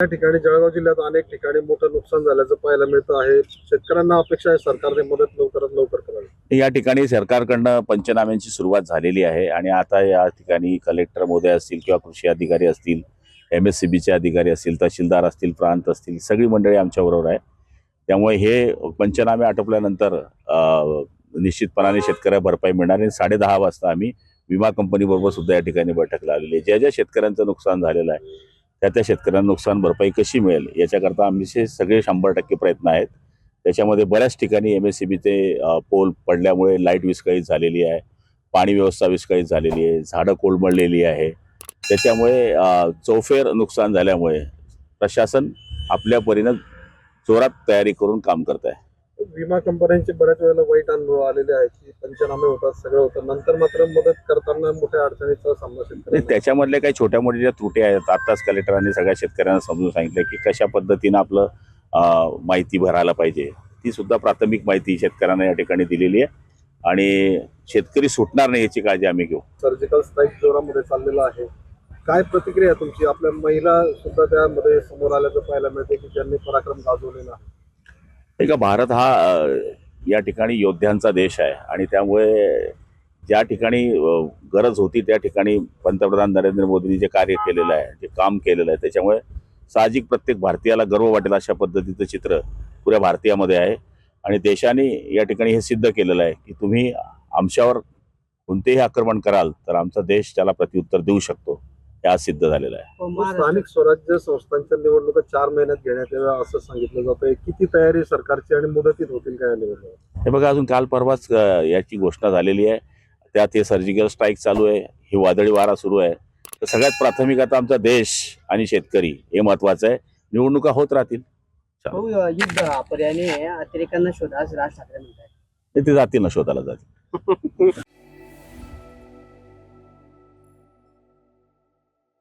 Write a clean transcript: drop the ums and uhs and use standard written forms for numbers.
या ठिकाणी जळगाव जिल्ह्यात अनेक ठिकाणी मोठं नुकसान झाल्याचं पाहायला मिळतं आहे. शेतकऱ्यांना अपेक्षा आहे सरकारने मदत लवकरात लवकर करावी. या ठिकाणी सरकारकडनं पंचनाम्यांची सुरुवात झालेली आहे आणि आता या ठिकाणी कलेक्टर महोदय असतील किंवा कृषी अधिकारी असतील, MSCBचे अधिकारी असतील, तहसीलदार असतील, प्रांत असतील, सगळी मंडळी आमच्याबरोबर आहे. त्यामुळे हे पंचनामे आटोपल्यानंतर निश्चितपणाने शेतकऱ्या भरपाई मिळणार आणि 10:30 वाजता आम्ही विमा कंपनीबरोबर सुद्धा या ठिकाणी बैठक लावलेली आहे. ज्या ज्या शेतकऱ्यांचं नुकसान झालेलं आहे त्या शेतकऱ्यांना नुकसान भरपाई कशी मिळेल याच्याकरता आमचे सगळे 100% प्रयत्न आहेत. त्याच्यामध्ये बऱ्याच ठिकाणी MSCBचे पोल पडल्यामुळे लाईट विस्कळीत झालेली आहे, पाणी व्यवस्था विस्कळीत झालेली आहे, झाडं कोलमडलेली आहे. त्याच्यामुळे चौफेर नुकसान झाल्यामुळे प्रशासन आपल्या परीनं जोरात तयारी करून काम करत आहे. विमा कंपन्यांचे बऱ्याच वेळेला वाईट अनुभव आलेले आहेत की पंचनामे होतात, सगळं होतं, नंतर मात्र मदत करताना मोठ्या अडचणीचा सामना शेतकऱ्यांना. त्याच्यामधल्या काही छोट्या मोठ्या ज्या त्रुटी आहेत आत्ताच कलेक्टरांनी सगळ्या शेतकऱ्यांना समजून सांगितलं की कशा पद्धतीनं आपलं माहिती भरायला पाहिजे. ती सुद्धा प्राथमिक माहिती शेतकऱ्यांना या ठिकाणी दिलेली आहे आणि शेतकरी सुटणार नाही याची काळजी आम्ही घेऊ. सर्जिकल स्ट्राईक जोरामध्ये चाललेला आहे. काय प्रतिक्रिया तुमची? आपल्या महिला सुद्धा त्यामध्ये समोर आल्याचं पाहायला मिळते की ज्यांनी पराक्रम गाजवलेला आहे. का भारत हा या ठिकाणी योद्ध्यांचा देश आहे आणि त्यामुळे ज्या ठिकाणी गरज होती त्या ठिकाणी पंतप्रधान नरेंद्र मोदींनी जे कार्य केलेलं आहे, जे काम केलेलं आहे, त्याच्यामुळे साहजिक प्रत्येक भारतीयाला गर्व वाटेल अशा पद्धतीचं चित्र पुऱ्या भारतीयामध्ये आहे. आणि देशाने या ठिकाणी हे सिद्ध केलेलं आहे की तुम्ही आमच्यावर कोणतेही आक्रमण कराल तर आमचा देश त्याला प्रत्युत्तर देऊ शकतो. हे आज सिद्ध झालेलं आहे. स्थानिक स्वराज्य संस्थांच्या निवडणुका 4 महिन्यात घेण्यात याव्या असं सांगितलं जातंय. किती तयारी सरकारची आणि मुदतीत होतील काय निवडणुका? हे बघा, अजून काल परवाच याची घोषणा झालेली आहे. त्यात हे सर्जिकल स्ट्राईक चालू आहे, ही वादळी वारा सुरू आहे. तर सगळ्यात प्राथमिक आता आमचा देश आणि शेतकरी हे महत्वाचं आहे. निवडणुका होत राहतील. युद्ध पर्यायाने अतिरेकांना शोधा असं राज ठाकरे म्हणतात. ते जातील ना, शोधाला जातील.